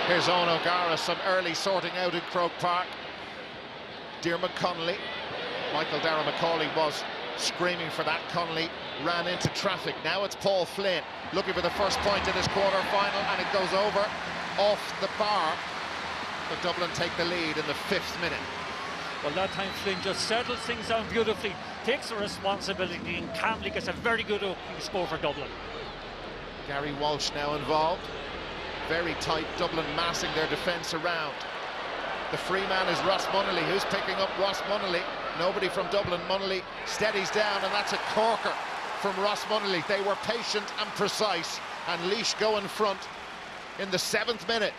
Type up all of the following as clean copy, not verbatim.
Here's Owen O'Gara, some early sorting out in Croke Park. Diarmuid Connolly, Michael Dara McCauley was screaming for that. Connolly ran into traffic. Now it's Paul Flynn looking for the first point in this quarter-final, and it goes over off the bar. But Dublin take the lead in the 5th minute. Well, that time Flynn just settles things down beautifully, takes the responsibility, and calmly gets a very good opening score for Dublin. Gary Walsh now involved. Very tight, Dublin massing their defence around. The free man is Ross Munnelly. Who's picking up Ross Munnelly? Nobody from Dublin. Munnelly steadies down, and that's a corker from Ross Munnelly. They were patient and precise, and Laois go in front in the 7th minute.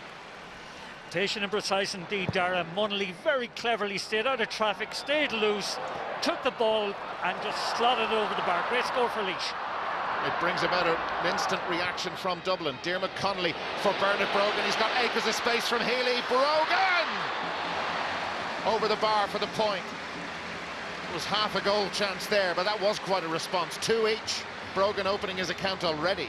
Patient and precise indeed, Dara. Munnelly very cleverly stayed out of traffic, stayed loose, took the ball and just slotted it over the bar. Great score for Laois. It brings about an instant reaction from Dublin. Diarmuid Connolly for Bernard Brogan. He's got acres of space from Healy. Brogan! Over the bar for the point. It was half a goal chance there, but that was quite a response. 2 each. Brogan opening his account already.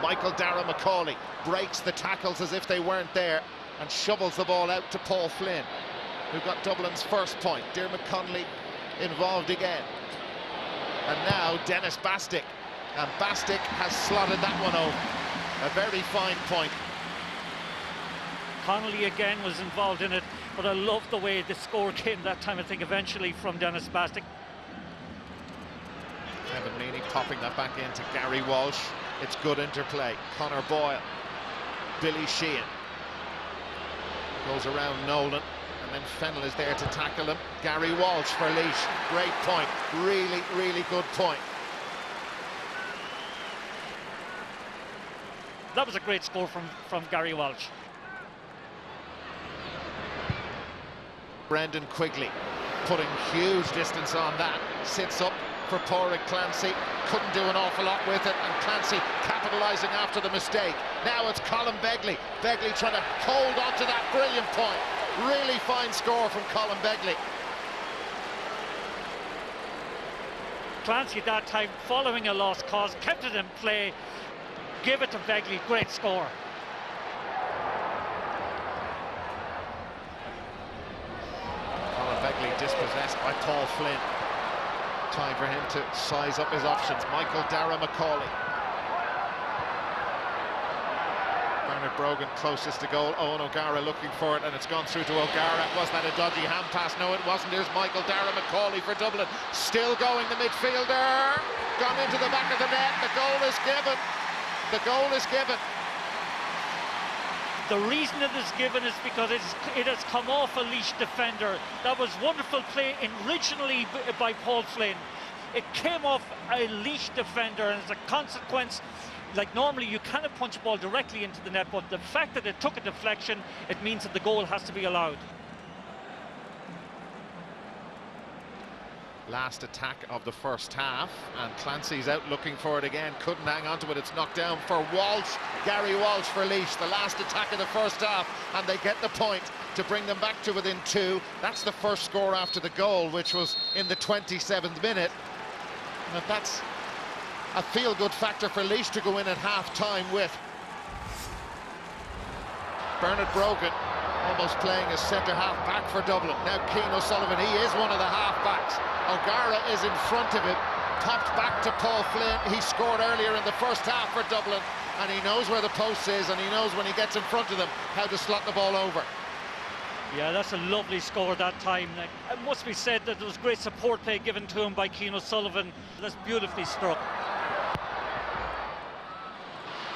Michael Dara McCauley breaks the tackles as if they weren't there and shovels the ball out to Paul Flynn, who got Dublin's first point. Diarmuid Connolly involved again. And now Dennis Bastick. And Bastick has slotted that one over. A very fine point. Connolly again was involved in it, but I love the way the score came that time, I think, eventually from Dennis Bastick. Kevin Meany popping that back into Gary Walsh. It's good interplay. Conor Boyle. Billy Sheehan. Goes around Nolan. And then Fennell is there to tackle him. Gary Walsh for Laois. Great point. Really, really good point. That was a great score from Gary Walsh. Brendan Quigley putting huge distance on that. Sits up for Pádraig Clancy. Couldn't do an awful lot with it, and Clancy capitalising after the mistake. Now it's Colin Begley. Begley trying to hold on to that brilliant point. Really fine score from Colin Begley. Clancy at that time, following a lost cause, kept it in play, give it to Begley. Great score. Colin Begley dispossessed by Paul Flynn. Time for him to size up his options. Michael Dara McCauley. Bernard Brogan closest to goal. Owen O'Gara looking for it, and it's gone through to O'Gara. Was that a dodgy hand pass? No, it wasn't. Here's Michael Dara McCauley for Dublin. Still going, the midfielder. Gone into the back of the net. The goal is given. The goal is given. The reason it is given is because it has come off a Laois defender. That was wonderful play originally by Paul Flynn. It came off a Laois defender, and as a consequence, like normally you cannot punch a ball directly into the net, but the fact that it took a deflection, it means that the goal has to be allowed. Last attack of the first half, and Clancy's out looking for it again. Couldn't hang on to it. It's knocked down for Walsh. Gary Walsh for Laois. The last attack of the first half, and they get the point to bring them back to within 2. That's the first score after the goal, which was in the 27th minute. And that's a feel-good factor for Laois to go in at half-time with. Bernard Brogan almost playing as centre-half back for Dublin. Now Cian O'Sullivan, he is one of the half-backs. O'Gara is in front of him, popped back to Paul Flynn. He scored earlier in the first half for Dublin, and he knows where the post is, and he knows when he gets in front of them how to slot the ball over. Yeah, that's a lovely score that time. It must be said that there was great support play given to him by Cian O'Sullivan. That's beautifully struck.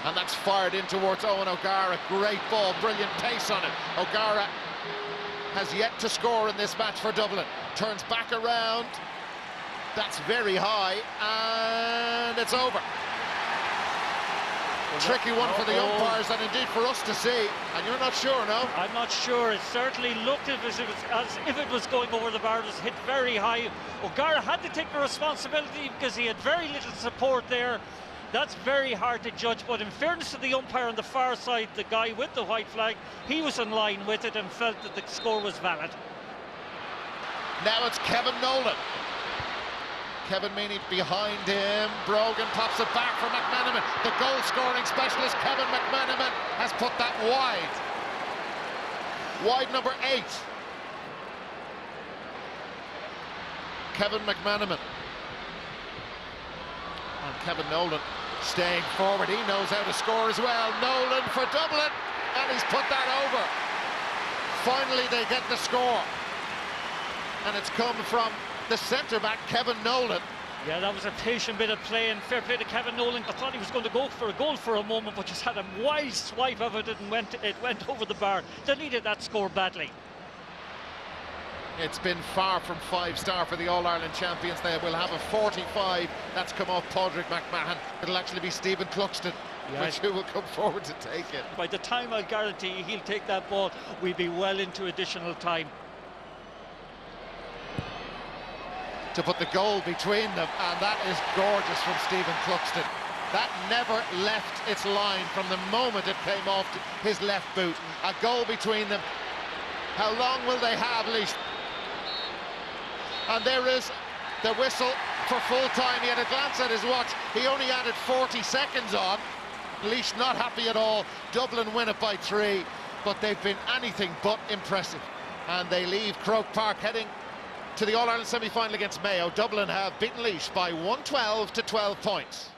And that's fired in towards Owen O'Gara. Great ball, brilliant pace on it. O'Gara has yet to score in this match for Dublin. Turns back around. That's very high, and it's over. Tricky one for the umpires, and indeed for us to see. And you're not sure, no? I'm not sure. It certainly looked as if it was going over the bar. It was hit very high. O'Gara had to take the responsibility because he had very little support there. That's very hard to judge, but in fairness to the umpire on the far side, the guy with the white flag, he was in line with it and felt that the score was valid. Now it's Kevin Nolan. Kevin Meaney behind him. Brogan pops it back for McManaman. The goal-scoring specialist, Kevin McManaman, has put that wide. Wide number 8. Kevin McManaman. And Kevin Nolan staying forward. He knows how to score as well. Nolan for Dublin, and he's put that over. Finally, they get the score. And it's come from the centre-back, Kevin Nolan. Yeah, that was a patient bit of play, and fair play to Kevin Nolan. I thought he was going to go for a goal for a moment, but just had a wild swipe of it and it went over the bar. They needed that score badly. It's been far from 5-star for the All-Ireland champions. They will have a 45. That's come off Padraig McMahon. It'll actually be Stephen Cluxton, who will come forward to take it. By the time, I'll guarantee he'll take that ball, we'll be well into additional time. To put the goal between them, and that is gorgeous from Stephen Cluxton. That never left its line from the moment it came off his left boot. A goal between them. How long will they have, Laois? And there is the whistle for full time. He had a glance at his watch. He only added 40 seconds on. Laois not happy at all. Dublin win it by 3, but they've been anything but impressive. And they leave Croke Park heading to the All-Ireland semi-final against Mayo. Dublin have beaten Laois by 112 to 12 points.